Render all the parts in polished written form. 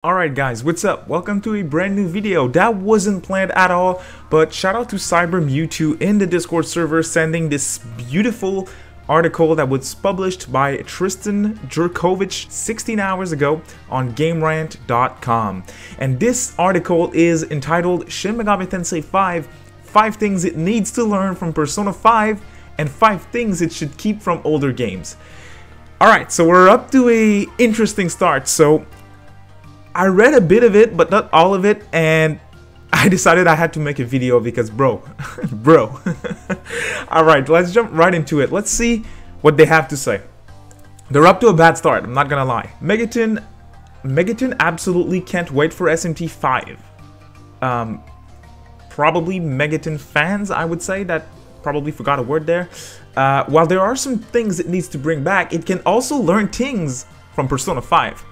Alright guys, what's up? Welcome to a brand new video. That wasn't planned at all, but shout out to CyberMewTwo in the Discord server sending this beautiful article that was published by Tristan Jurkovic 16 hours ago on Gamerant.com. And this article is entitled Shin Megami Tensei V, 5 things it needs to learn from Persona 5 and 5 things it should keep from older games. Alright, so we're up to a interesting start. So I read a bit of it, but not all of it, and I decided I had to make a video because bro. Alright, let's jump right into it. Let's see what they have to say. They're up to a bad start, I'm not gonna lie. Megaton absolutely can't wait for SMT 5. Probably Megaton fans, I would say, that probably forgot a word there. While there are some things it needs to bring back, it can also learn things from Persona 5.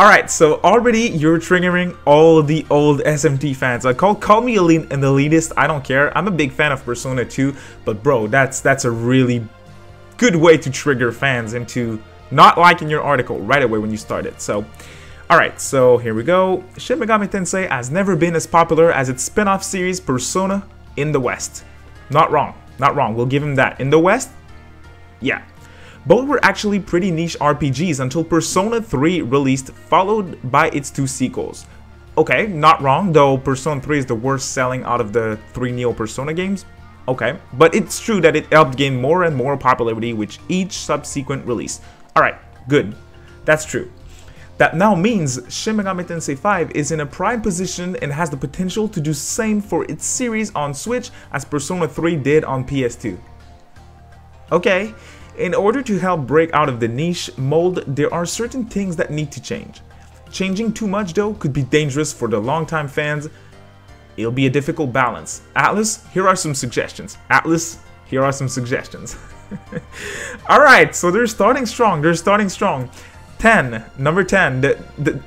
Alright, so already you're triggering all the old SMT fans. Like, call me an elitist, I don't care. I'm a big fan of Persona 2, but bro, that's a really good way to trigger fans into not liking your article right away when you start it. So, alright, so here we go. Shin Megami Tensei has never been as popular as its spin-off series Persona in the West. Not wrong, we'll give him that. In the West? Yeah. Both were actually pretty niche RPGs until Persona 3 released, followed by its 2 sequels. Okay, not wrong, though Persona 3 is the worst selling out of the 3 Neo Persona games. Okay, but it's true that it helped gain more and more popularity with each subsequent release. Alright, good. That's true. That now means Shin Megami Tensei V is in a prime position and has the potential to do the same for its series on Switch as Persona 3 did on PS2. Okay. In order to help break out of the niche mold, there are certain things that need to change. Changing too much though could be dangerous for the longtime fans. It'll be a difficult balance. Atlas, here are some suggestions. Alright, so they're starting strong, Number 10,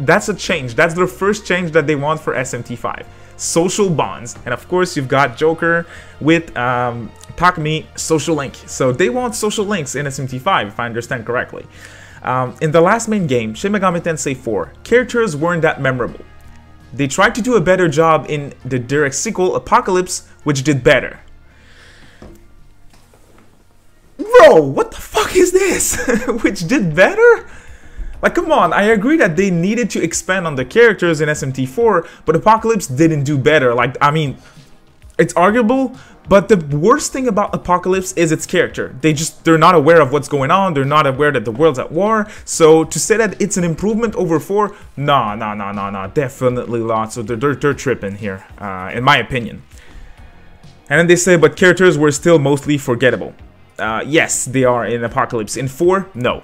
that's a change. That's their first change that they want for SMT5. Social bonds. And of course you've got Joker with Takumi social link. So they want social links in SMT5 if I understand correctly. In the last main game, Shin Megami Tensei IV, characters weren't that memorable. They tried to do a better job in the direct sequel Apocalypse, which did better. Bro, what the fuck is this? Which did better? Like, come on, I agree that they needed to expand on the characters in SMT4, but Apocalypse didn't do better. Like, I mean, it's arguable, but the worst thing about Apocalypse is its character. They're not aware of what's going on, they're not aware that the world's at war, so to say that it's an improvement over 4, nah, definitely not, so they're tripping here, in my opinion. And then they say, but characters were still mostly forgettable. Yes, they are in Apocalypse. In 4, no.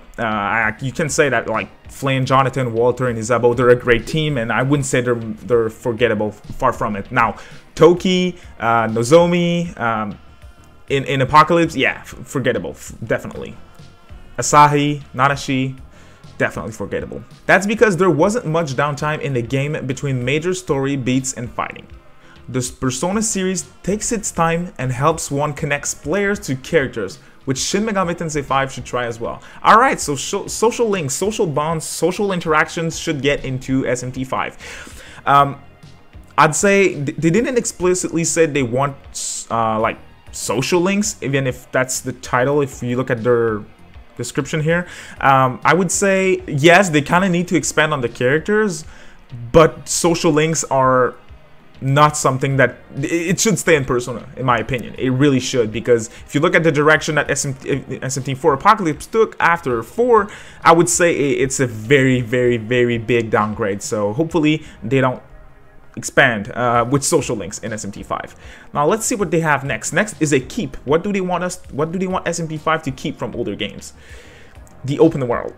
You can say that, like, Flynn, Jonathan, Walter, and Isabeau, they're a great team, and I wouldn't say they're forgettable, far from it. Now, Toki, Nozomi, in Apocalypse, yeah, forgettable, definitely. Asahi, Nanashi, definitely forgettable. That's because there wasn't much downtime in the game between major story beats and fighting. The Persona series takes its time and helps one connects players to characters, which Shin Megami Tensei V should try as well. Alright, so social links, social bonds, social interactions should get into SMT5. I'd say they didn't explicitly say they want like social links, even if that's the title, if you look at their description here. I would say, yes, they kind of need to expand on the characters, but social links are not something that it should stay in Persona, in my opinion. It really should, because if you look at the direction that SMT4 Apocalypse took after 4, I would say it's a very big downgrade. So hopefully they don't expand with social links in SMT5. Now let's see what they have next. Next is a keep. What do they want SMT5 to keep from older games? The open world.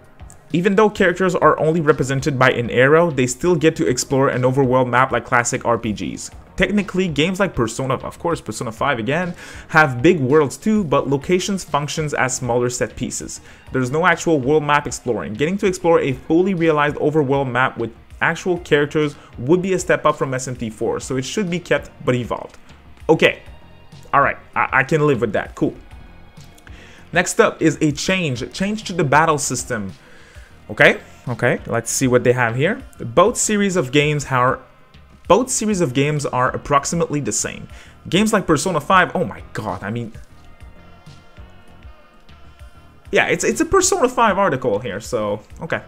Even though characters are only represented by an arrow, they still get to explore an overworld map like classic RPGs. Technically, games like Persona, of course Persona 5 again, have big worlds too, but locations functions as smaller set pieces. There's no actual world map exploring. Getting to explore a fully realized overworld map with actual characters would be a step up from SMT4, so it should be kept but evolved. Okay, alright, I can live with that, cool. Next up is a change to the battle system. Okay, let's see what they have here. Both series of games are approximately the same. Games like Persona 5, oh my god, I mean, yeah, it's a Persona 5 article here, so okay.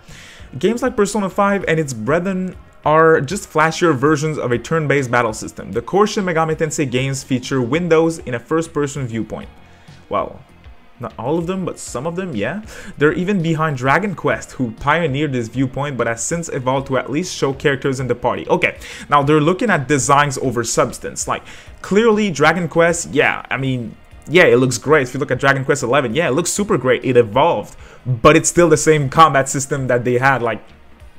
Games like Persona 5 and its brethren are just flashier versions of a turn-based battle system. The core Shin Megami Tensei games feature windows in a first-person viewpoint. Well, not all of them, but some of them, yeah. They're even behind Dragon Quest, who pioneered this viewpoint but has since evolved to at least show characters in the party. Okay, now they're looking at designs over substance. Like, clearly Dragon Quest, yeah, I mean, yeah, it looks great. If you look at Dragon Quest 11, yeah, it looks super great. It evolved, but it's still the same combat system that they had, like,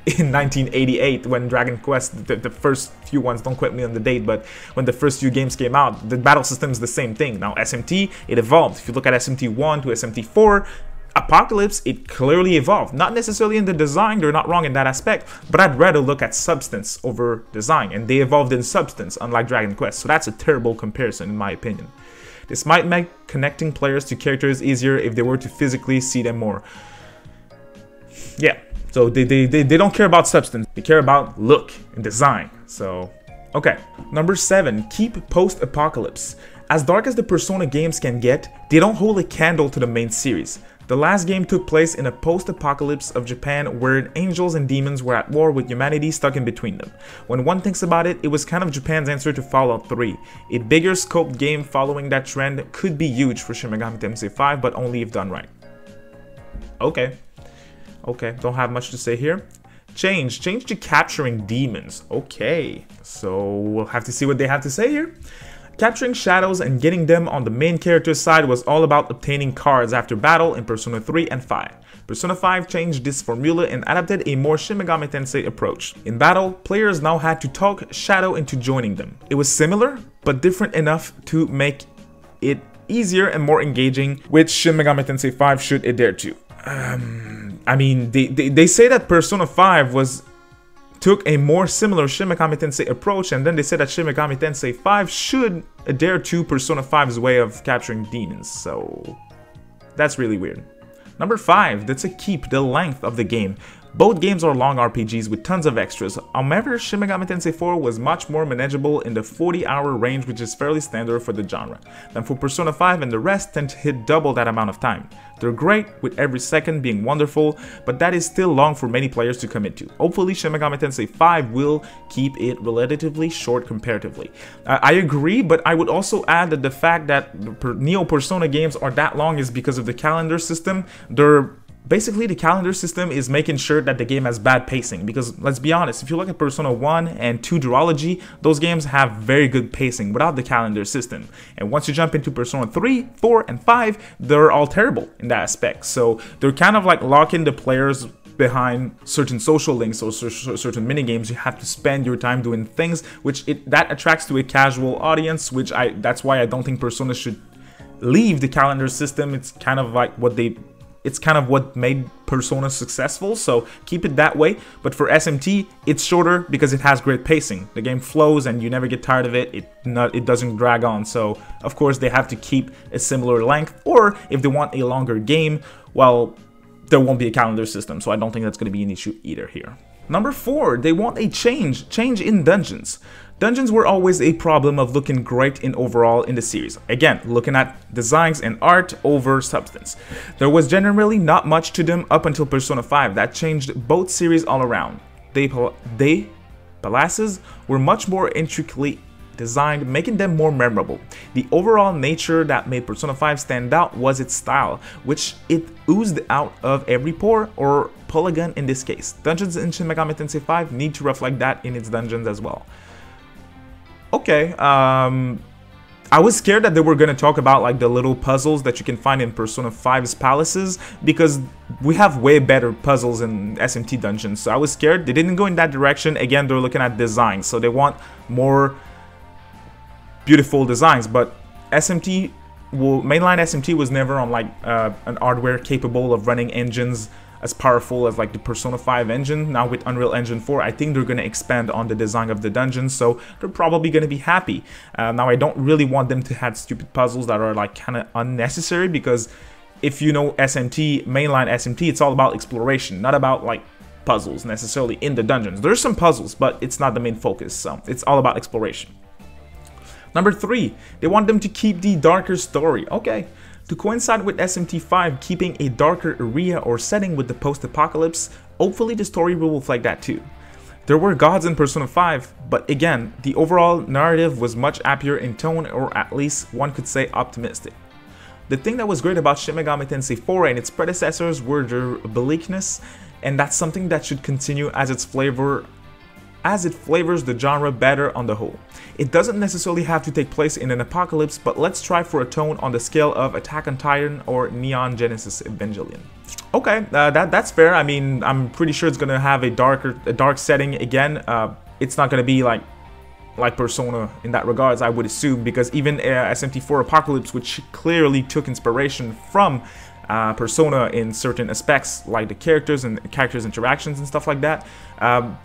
in 1988 when Dragon Quest, the first few ones, don't quote me on the date, but when the first few games came out, the battle system is the same thing. Now SMT, it evolved. If you look at SMT 1 to SMT 4, Apocalypse, it clearly evolved. Not necessarily in the design, they're not wrong in that aspect, but I'd rather look at substance over design, and they evolved in substance, unlike Dragon Quest, so that's a terrible comparison in my opinion. This might make connecting players to characters easier if they were to physically see them more. Yeah. So they don't care about substance, they care about look and design. So, okay. Number 7, keep post-apocalypse. As dark as the Persona games can get, they don't hold a candle to the main series. The last game took place in a post-apocalypse of Japan where angels and demons were at war with humanity stuck in between them. When one thinks about it, it was kind of Japan's answer to Fallout 3. A bigger scoped game following that trend could be huge for Shin Megami Tensei V, but only if done right. Okay. Okay, don't have much to say here. Change to capturing demons. Okay, so we'll have to see what they have to say here. Capturing shadows and getting them on the main character's side was all about obtaining cards after battle in Persona 3 and 5. Persona 5 changed this formula and adapted a more Shin Megami Tensei approach. In battle, players now had to talk Shadow into joining them. It was similar, but different enough to make it easier and more engaging, which Shin Megami Tensei 5 should adhere to. I mean, they say that Persona 5 took a more similar Shin Megami Tensei approach, and then they said that Shin Megami Tensei 5 should adhere to Persona 5's way of capturing demons, so that's really weird. Number 5, that's a keep, the length of the game. Both games are long RPGs with tons of extras. However, Shin Megami Tensei 4 was much more manageable in the 40-hour range, which is fairly standard for the genre, than for Persona 5, and the rest tend to hit double that amount of time. They're great, with every second being wonderful, but that is still long for many players to commit to. Hopefully Shin Megami Tensei 5 will keep it relatively short comparatively. I agree, but I would also add that the fact that Neo Persona games are that long is because of the calendar system. Basically, the calendar system is making sure that the game has bad pacing, because let's be honest, if you look at Persona 1 and 2 Duology, those games have very good pacing without the calendar system. And once you jump into Persona 3, 4, and 5, they're all terrible in that aspect. So they're kind of like locking the players behind certain social links or certain minigames. You have to spend your time doing things, which that attracts to a casual audience, which that's why I don't think Persona should leave the calendar system. It's kind of like it's kind of what made Persona successful, so keep it that way. But for SMT, it's shorter because it has great pacing. The game flows and you never get tired of it. It doesn't drag on, so of course they have to keep a similar length, or if they want a longer game, well, there won't be a calendar system, so I don't think that's going to be an issue either here. Number 4, they want a change in dungeons. Dungeons were always a problem of looking great overall in the series. Again, looking at designs and art over substance. There was generally not much to them up until Persona 5. That changed both series all around. Palaces were much more intricately designed, making them more memorable. The overall nature that made Persona 5 stand out was its style, which it oozed out of every pore, or polygon in this case. Dungeons in Shin Megami Tensei V need to reflect that in its dungeons as well. Okay, I was scared that they were going to talk about like the little puzzles that you can find in Persona 5's palaces, because we have way better puzzles in SMT dungeons, so I was scared. They didn't go in that direction. Again, they're looking at design, so they want more beautiful designs, but SMT, mainline SMT was never on like an hardware capable of running engines as powerful as like the Persona 5 engine. Now with Unreal Engine 4, I think they're going to expand on the design of the dungeons, so they're probably going to be happy. Now I don't really want them to have stupid puzzles that are like kind of unnecessary, because if you know SMT, mainline SMT, it's all about exploration, not about like puzzles necessarily in the dungeons. There's some puzzles, but it's not the main focus, so it's all about exploration. Number 3, they want them to keep the darker story. Okay, to coincide with SMT 5 keeping a darker area or setting with the post-apocalypse, hopefully the story will reflect that too. There were gods in Persona 5, but again, the overall narrative was much happier in tone, or at least one could say optimistic. The thing that was great about Shin Megami Tensei IV and its predecessors were their bleakness, and that's something that should continue as it flavors the genre better on the whole. It doesn't necessarily have to take place in an apocalypse, but let's try for a tone on the scale of Attack on Titan or Neon Genesis Evangelion. Okay, that's fair. I mean, I'm pretty sure it's gonna have a dark setting again. It's not gonna be like Persona in that regards, I would assume, because even SMT4 Apocalypse, which clearly took inspiration from Persona in certain aspects, like the characters and characters' interactions and stuff like that,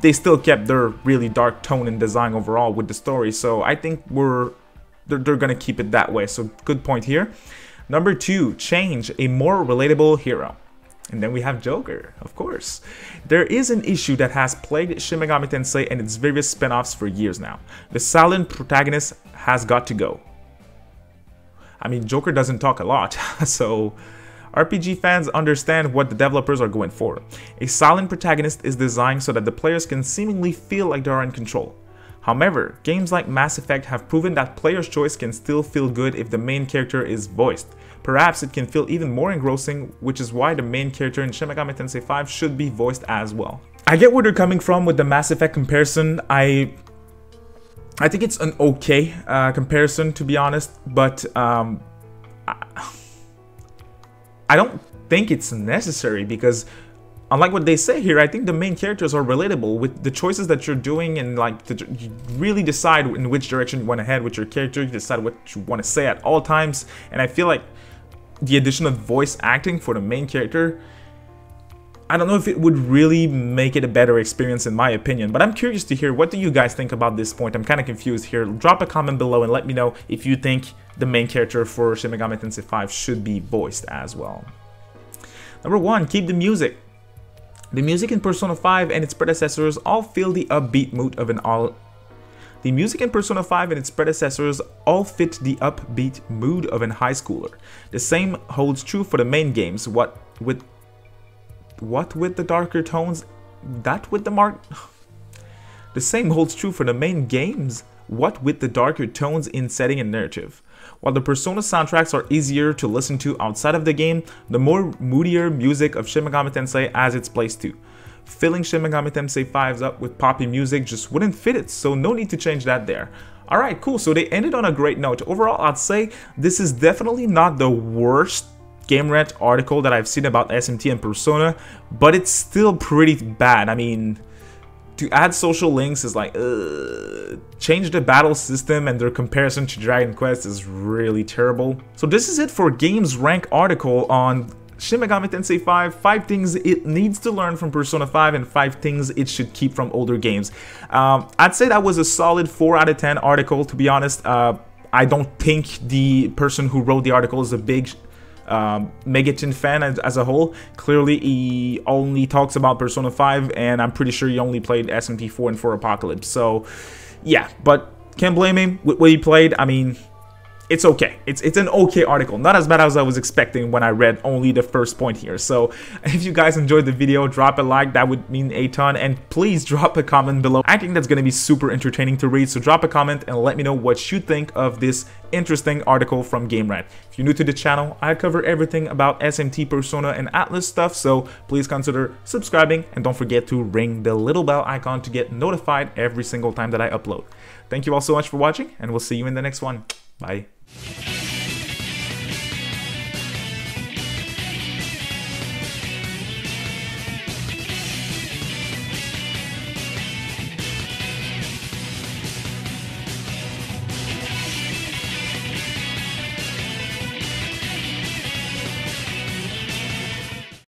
they still kept their really dark tone and design overall with the story. So I think they're gonna keep it that way. So good point here. Number 2, change a more relatable hero. And then we have Joker, of course. There is an issue that has plagued Shin Megami Tensei and its various spin-offs for years now. The silent protagonist has got to go. I mean, Joker doesn't talk a lot, so RPG fans understand what the developers are going for. A silent protagonist is designed so that the players can seemingly feel like they are in control. However, games like Mass Effect have proven that player's choice can still feel good if the main character is voiced. Perhaps it can feel even more engrossing, which is why the main character in Shin Megami Tensei V should be voiced as well. I get where they're coming from with the Mass Effect comparison. I think it's an okay comparison, to be honest, but I don't think it's necessary, because unlike what they say here, I think the main characters are relatable with the choices that you're doing, and like you really decide in which direction you want to head with your character. You decide what you want to say at all times, and I feel like the addition of voice acting for the main character, I don't know if it would really make it a better experience in my opinion, but I'm curious to hear what do you guys think about this point. I'm kind of confused here. Drop a comment below and let me know if you think the main character for Shin Megami Tensei V should be voiced as well. Number 1, keep the music. The music in Persona 5 and its predecessors all feel the upbeat mood of an The music in Persona 5 and its predecessors all fit the upbeat mood of an high schooler. The same holds true for the main games. What with the darker tones? The same holds true for the main games. What with the darker tones in setting and narrative. While the Persona soundtracks are easier to listen to outside of the game, the more moodier music of Shin Megami Tensei has its place too. Filling Shin Megami Tensei 5's up with poppy music just wouldn't fit it, so no need to change that there. Alright, cool, so they ended on a great note. Overall, I'd say this is definitely not the worst Gamerant article that I've seen about SMT and Persona, but it's still pretty bad. I mean, to add social links is like, change the battle system, and their comparison to Dragon Quest is really terrible. So this is it for Games Rank article on Shin Megami Tensei 5 things it needs to learn from Persona 5 and 5 things it should keep from older games. I'd say that was a solid 4 out of 10 article, to be honest. I don't think the person who wrote the article is a big Megaton fan as a whole. Clearly he only talks about Persona 5, and I'm pretty sure he only played SMT 4 and 4 Apocalypse. So yeah, but can't blame him with what he played. I mean, it's okay. It's an okay article. Not as bad as I was expecting when I read only the first point here. So if you guys enjoyed the video, drop a like. That would mean a ton. And please drop a comment below. I think that's going to be super entertaining to read. So drop a comment and let me know what you think of this interesting article from Gamerant. If you're new to the channel, I cover everything about SMT, Persona, and Atlas stuff. So please consider subscribing. And don't forget to ring the little bell icon to get notified every single time that I upload. Thank you all so much for watching, and we'll see you in the next one. Bye.